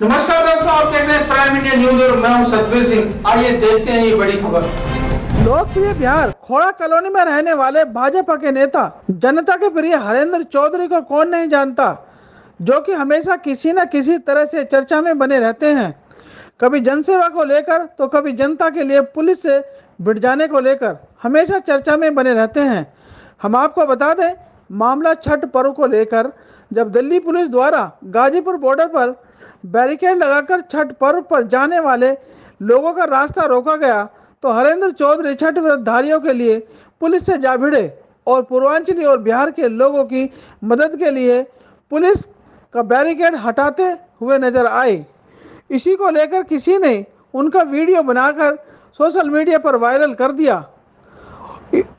नमस्कार दोस्तों, आप देख रहे हैं प्राइम इंडिया न्यूज और मैं हूं सतबीर सिंह। आइए देखते हैं ये बड़ी खबर। लोकप्रिय बिहार खोड़ा कॉलोनी में रहने वाले भाजपा के नेता जनता के प्रिय हरेंद्र चौधरी को कौन नहीं जानता, जो कि हमेशा किसी न किसी तरह से चर्चा में बने रहते हैं। कभी जनसेवा को लेकर तो कभी जनता के लिए पुलिस से भिड़ जाने को लेकर हमेशा चर्चा में बने रहते हैं। हम आपको बता दें, मामला छठ पर्व को लेकर जब दिल्ली पुलिस द्वारा गाजीपुर बॉर्डर पर बैरिकेड लगाकर छठ पर्व पर जाने वाले लोगों का रास्ता रोका गया, तो हरेंद्र चौधरी छठ व्रतधारियों के लिए पुलिस से जा भिड़े और पूर्वांचली और बिहार के लोगों की मदद के लिए पुलिस का बैरिकेड हटाते हुए नजर आए। इसी को लेकर किसी ने उनका वीडियो बनाकर सोशल मीडिया पर वायरल कर दिया।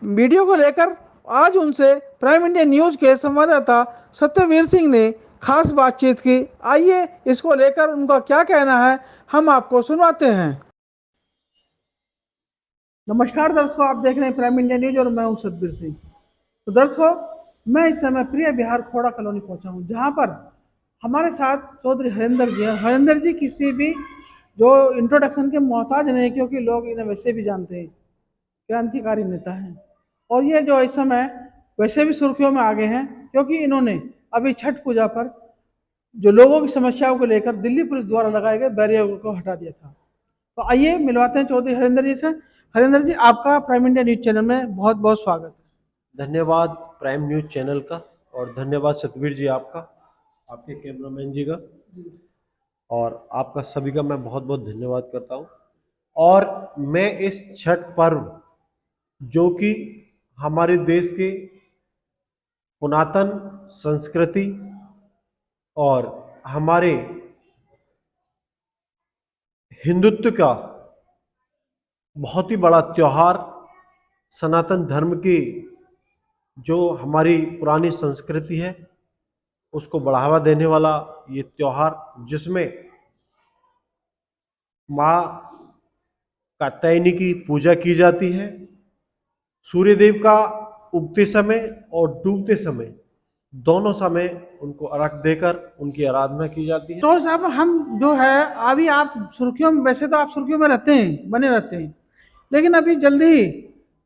वीडियो को लेकर आज उनसे प्राइम इंडिया न्यूज के संवाददाता सत्यवीर सिंह ने खास बातचीत की। आइए इसको लेकर उनका क्या कहना है हम आपको सुनवाते हैं। नमस्कार दर्शकों, आप देख रहे हैं प्राइम इंडिया न्यूज और मैं हूं सतबीर सिंह। तो दर्शकों, मैं इस समय प्रिय बिहार खोड़ा कॉलोनी पहुंचा हूं, जहां पर हमारे साथ चौधरी हरेंद्र जी हैं। हरेंद्र जी किसी भी जो इंट्रोडक्शन के मोहताज नहीं, क्योंकि लोग इन्हें वैसे भी जानते हैं, क्रांतिकारी नेता हैं। और ये जो इस समय वैसे भी सुर्खियों में आ गए हैं, क्योंकि इन्होंने अभी छठ पूजा पर जो लोगों की समस्याओं को लेकर दिल्ली पुलिस द्वारा लगाए गए बैरियर को हटा दिया था। तो आइए मिलवाते हैं चौधरी हरेंद्र जी से। हरेंद्र जी, आपका प्राइम इंडिया न्यूज चैनल में बहुत बहुत स्वागत है। धन्यवाद प्राइम न्यूज चैनल का, और धन्यवाद सतबीर जी आपका, आपके कैमरामैन जी का, और आपका सभी का मैं बहुत बहुत धन्यवाद करता हूँ। और मैं इस छठ पर्व, जो कि हमारे देश के पुरातन संस्कृति और हमारे हिंदुत्व का बहुत ही बड़ा त्योहार, सनातन धर्म की जो हमारी पुरानी संस्कृति है उसको बढ़ावा देने वाला ये त्योहार, जिसमें माँ कात्यायनी की पूजा की जाती है, सूर्यदेव का उगते समय और डूबते समय दोनों समय उनको अर्घ देकर उनकी आराधना की जाती है। तो साहब, हम जो है अभी आप सुर्खियों में, वैसे तो आप सुर्खियों में रहते हैं, बने रहते हैं, लेकिन अभी जल्दी ही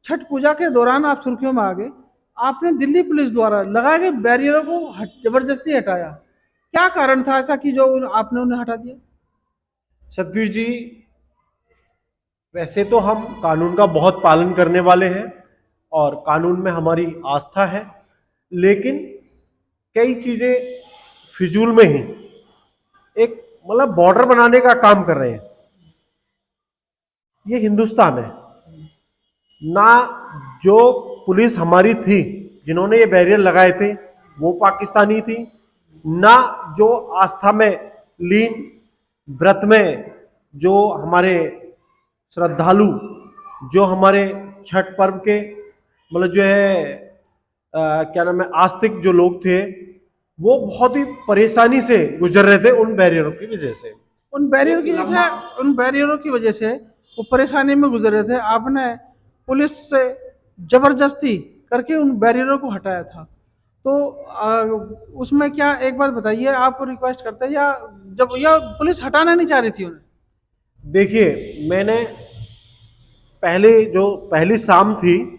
छठ पूजा के दौरान आप सुर्खियों में आ गए। आपने दिल्ली पुलिस द्वारा लगाए गए बैरियरों को जबरदस्ती हटाया। क्या कारण था ऐसा कि जो आपने उन्हें हटा दिया? सतबीर जी, वैसे तो हम कानून का बहुत पालन करने वाले हैं और कानून में हमारी आस्था है, लेकिन कई चीजें फिजूल में ही एक मतलब बॉर्डर बनाने का काम कर रहे हैं। ये हिंदुस्तान है ना। जो पुलिस हमारी थी जिन्होंने ये बैरियर लगाए थे वो पाकिस्तानी थी ना। जो आस्था में लीन, व्रत में जो हमारे श्रद्धालु, जो हमारे छठ पर्व के मतलब जो है क्या नाम है, आस्तिक जो लोग थे, वो बहुत ही परेशानी से गुजर रहे थे उन बैरियरों की वजह से। उन बैरियरों की वजह से वो परेशानी में गुजर रहे थे। आपने पुलिस से जबरदस्ती करके उन बैरियरों को हटाया था। तो उसमें क्या, एक बात बताइए, आप रिक्वेस्ट करते हैं या पुलिस हटाना नहीं चाह रही थी उन्हें? देखिए, मैंने पहली शाम थी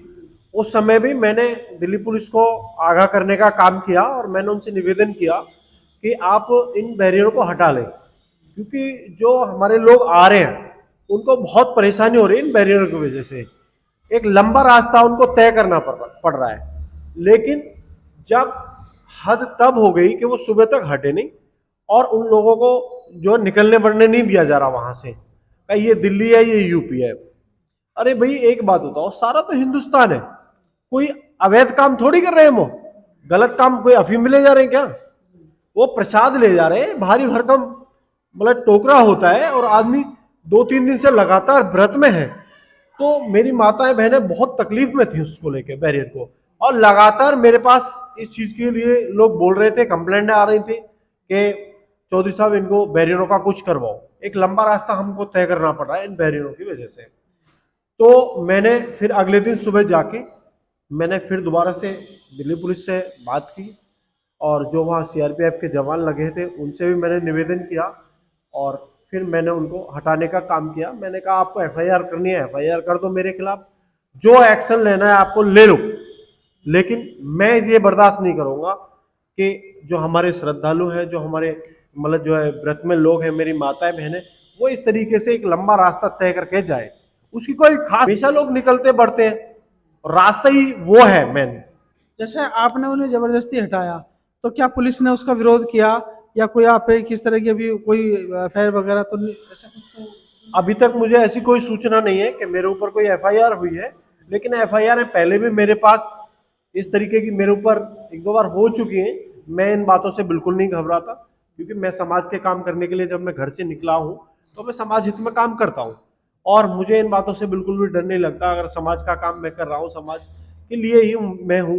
उस समय भी मैंने दिल्ली पुलिस को आगाह करने का काम किया और मैंने उनसे निवेदन किया कि आप इन बैरियरों को हटा लें, क्योंकि जो हमारे लोग आ रहे हैं उनको बहुत परेशानी हो रही है इन बैरियरों की वजह से। एक लंबा रास्ता उनको तय करना पड़ रहा है, लेकिन जब हद तब हो गई कि वो सुबह तक हटे नहीं और उन लोगों को जो निकलने बढ़ने नहीं दिया जा रहा वहां से, ये दिल्ली है, ये यूपी है। अरे भाई, एक बात बताओ, सारा तो हिंदुस्तान है, कोई अवैध काम थोड़ी कर रहे हैं। वो गलत काम, कोई अफीम ले जा रहे हैं क्या? वो प्रसाद ले जा रहे हैं, भारी भरकम मतलब टोकरा होता है, और आदमी 2-3 दिन से लगातार व्रत में है। तो मेरी माताएं बहनें बहुत तकलीफ में थी उसको लेके, बैरियर को, और लगातार मेरे पास इस चीज के लिए लोग बोल रहे थे, कंप्लेंट आ रही थी कि चौधरी साहब इनको बैरियरों का कुछ करवाओ। एक लंबा रास्ता हमको तय करना पड़ रहा है इन बैरियरों की वजह से। तो मैंने फिर अगले दिन सुबह जाके मैंने फिर दोबारा से दिल्ली पुलिस से बात की, और जो वहाँ सीआरपीएफ के जवान लगे थे उनसे भी मैंने निवेदन किया, और फिर मैंने उनको हटाने का काम किया। मैंने कहा आपको एफआईआर करनी है एफआईआर कर दो मेरे खिलाफ, जो एक्शन लेना है आपको ले लो, लेकिन मैं ये बर्दाश्त नहीं करूंगा कि जो हमारे श्रद्धालु हैं, जो हमारे मतलब जो है व्रत में लोग हैं, मेरी माताएं बहनें, वो इस तरीके से एक लंबा रास्ता तय करके जाए। उसकी कोई खास, हमेशा लोग निकलते बढ़ते हैं, रास्ता ही वो है मेन। जैसे आपने उन्हें जबरदस्ती हटाया, तो क्या पुलिस ने उसका विरोध किया, या कोई आप पे किस तरह की अभी कोई एफआईआर वगैरह तो नहीं, ऐसा कुछ तो? अभी तक मुझे ऐसी कोई सूचना नहीं है कि मेरे ऊपर कोई एफआईआर हुई है, लेकिन एफआईआर पहले भी मेरे पास इस तरीके की मेरे ऊपर एक दो बार हो चुकी है। मैं इन बातों से बिल्कुल नहीं घबराता, क्योंकि मैं समाज के काम करने के लिए जब मैं घर से निकला हूं तो मैं समाज हित में काम करता हूं, और मुझे इन बातों से बिल्कुल भी डर नहीं लगता। अगर समाज का काम मैं कर रहा हूं, समाज के लिए ही मैं हूं,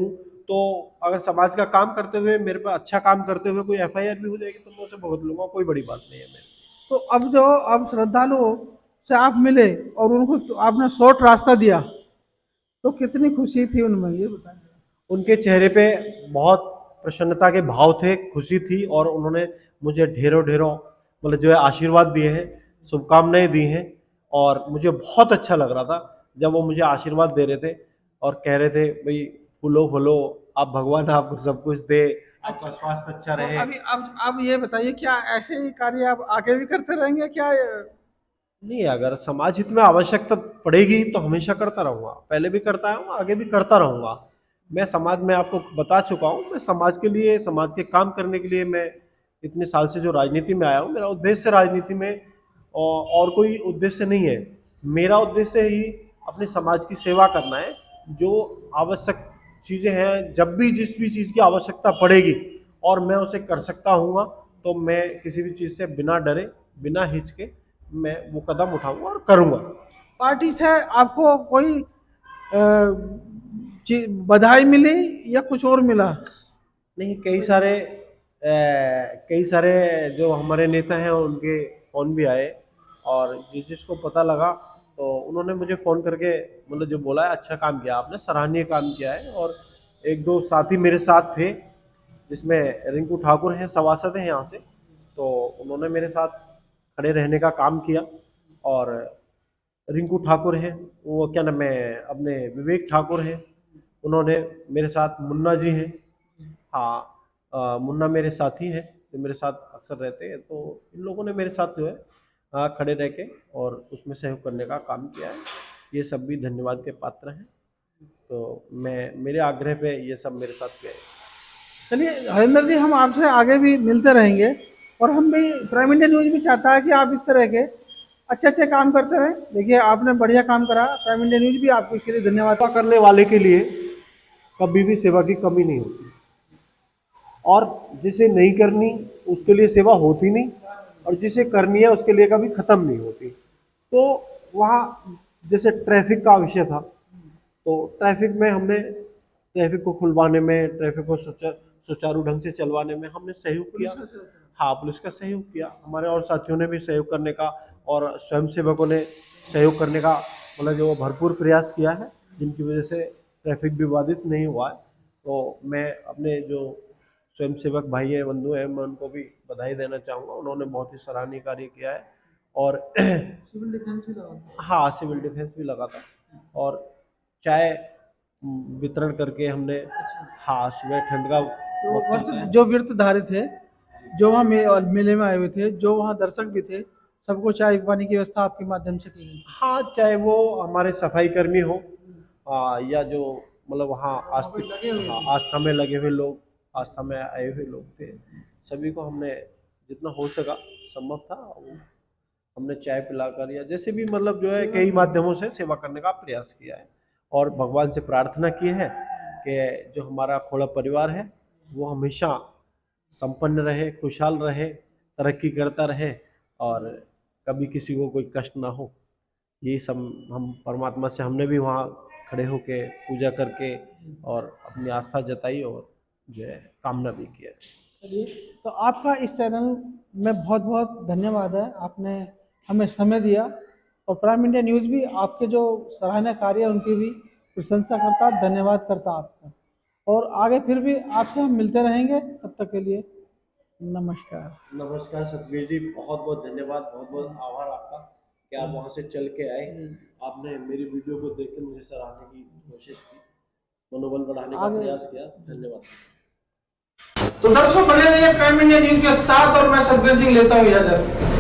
तो अगर समाज का काम करते हुए मेरे पे अच्छा काम करते हुए कोई एफआईआर भी हो जाएगी तो मैं उसे भुगत लूंगा, कोई बड़ी बात नहीं है मेरे। तो अब जो अब श्रद्धालुओं से आप मिले और उनको तो आपने शॉर्ट रास्ता दिया, तो कितनी खुशी थी उनमें, ये बताइए। उनके चेहरे पे बहुत प्रसन्नता के भाव थे, खुशी थी, और उन्होंने मुझे ढेरों ढेरों मतलब जो है आशीर्वाद दिए हैं, शुभकामनाएं दी हैं, और मुझे बहुत अच्छा लग रहा था जब वो मुझे आशीर्वाद दे रहे थे और कह रहे थे भाई फूलो फूलो, आप भगवान आपको सब कुछ दे, आपका स्वास्थ्य अच्छा तो रहे। अभी अब ये बताइए, क्या ऐसे ही कार्य आप आगे भी करते रहेंगे क्या? नहीं, अगर समाज हित में आवश्यकता पड़ेगी तो हमेशा करता रहूंगा, पहले भी करता हूँ, आगे भी करता रहूंगा। मैं समाज में आपको बता चुका हूँ, मैं समाज के लिए, समाज के काम करने के लिए मैं इतने साल से जो राजनीति में आया हूँ, मेरा उद्देश्य राजनीति में और कोई उद्देश्य नहीं है। मेरा उद्देश्य ही अपने समाज की सेवा करना है। जो आवश्यक चीज़ें हैं, जब भी जिस भी चीज़ की आवश्यकता पड़ेगी और मैं उसे कर सकता हूँ, तो मैं किसी भी चीज़ से बिना डरे, बिना हिचके मैं वो कदम उठाऊंगा और करूंगा। पार्टी से आपको कोई बधाई मिली या कुछ और मिला? नहीं, कई सारे जो हमारे नेता हैं उनके फ़ोन भी आए, और जिसको पता लगा तो उन्होंने मुझे फ़ोन करके मतलब जो बोला है, अच्छा काम किया आपने, सराहनीय काम किया है। और एक दो साथी मेरे साथ थे, जिसमें रिंकू ठाकुर हैं, सभासद हैं यहाँ से, तो उन्होंने मेरे साथ खड़े रहने का काम किया। और रिंकू ठाकुर हैं, वो क्या नाम है, अपने विवेक ठाकुर हैं, उन्होंने मेरे साथ, मुन्ना जी हैं, हाँ, मुन्ना मेरे साथी हैं जो मेरे साथ अक्सर रहते हैं, तो इन लोगों ने मेरे साथ जो है खड़े रह के और उसमें सहयोग करने का काम किया है। ये सब भी धन्यवाद के पात्र हैं। तो मैं, मेरे आग्रह पे ये सब मेरे साथ गए। चलिए हरिंदर जी, हम आपसे आगे भी मिलते रहेंगे, और हम भी, प्राइम इंडिया न्यूज भी चाहता है कि आप इस तरह के अच्छे अच्छे काम करते रहें। देखिए आपने बढ़िया काम करा, प्राइम इंडिया न्यूज भी आपको इसके लिए धन्यवाद। सेवा करने वाले के लिए कभी भी सेवा की कमी नहीं होती, और जिसे नहीं करनी उसके लिए सेवा होती नहीं, और जिसे करनी है उसके लिए कभी खत्म नहीं होती। तो वहाँ जैसे ट्रैफिक का विषय था, तो ट्रैफिक में हमने, ट्रैफिक को खुलवाने में, ट्रैफिक को सुचारू ढंग से चलवाने में हमने सहयोग किया। हाँ, पुलिस का सहयोग किया, हमारे और साथियों ने भी सहयोग करने का, और स्वयंसेवकों ने सहयोग करने का मतलब जो भरपूर प्रयास किया है, जिनकी वजह से ट्रैफिक भी बाधित नहीं हुआ है। तो मैं अपने जो स्वयंसेवक भाई है, बंधु है, मैं उनको भी बधाई देना चाहूँगा, उन्होंने बहुत ही सराहनीय कार्य किया है। और सिविल डिफेंस भी लगा। हाँ, सिविल डिफेंस भी लगा था, और चाय वितरण करके हमने, हाँ, सुबह ठंड का तो वक्त व्रत, होता है। जो व्रतधारी थे, जो वहाँ मेले में आए हुए थे, जो वहाँ दर्शक भी थे, सबको चाय पानी की व्यवस्था आपके माध्यम से की गई। हाँ, चाहे वो हमारे सफाई कर्मी हो, या जो मतलब वहाँ हाँ, आस्था में लगे हुए लोग, आस्था में आए हुए लोग थे, सभी को हमने जितना हो सका, संभव था, वो हमने चाय पिलाकर या जैसे भी मतलब जो है कई माध्यमों से सेवा करने का प्रयास किया है। और भगवान से प्रार्थना की है कि जो हमारा खोड़ा परिवार है वो हमेशा संपन्न रहे, खुशहाल रहे, तरक्की करता रहे, और कभी किसी को कोई कष्ट ना हो। यही सब हम परमात्मा से, हमने भी वहाँ खड़े होके पूजा करके और अपनी आस्था जताई, और जो है कामना भी किया। चलिए, तो आपका इस चैनल में बहुत बहुत धन्यवाद है, आपने हमें समय दिया, और प्राइम इंडिया न्यूज़ भी आपके जो सराहनीय कार्य है उनकी भी प्रशंसा करता, धन्यवाद करता आपका। और आगे फिर भी आपसे हम मिलते रहेंगे, तब तक के लिए नमस्कार। नमस्कार सतबीर जी, बहुत बहुत धन्यवाद, बहुत बहुत आभार आपका कि आप वहाँ से चल के आए। आपने मेरी वीडियो को देख के मुझे सराहने की कोशिश की, मनोबल बढ़ाने का प्रयास किया। धन्यवाद। तो दर्शकों बने रहिए प्राइम इंडिया न्यूज के साथ और मैं सतबीर सिंह लेता हूँ इजाजत।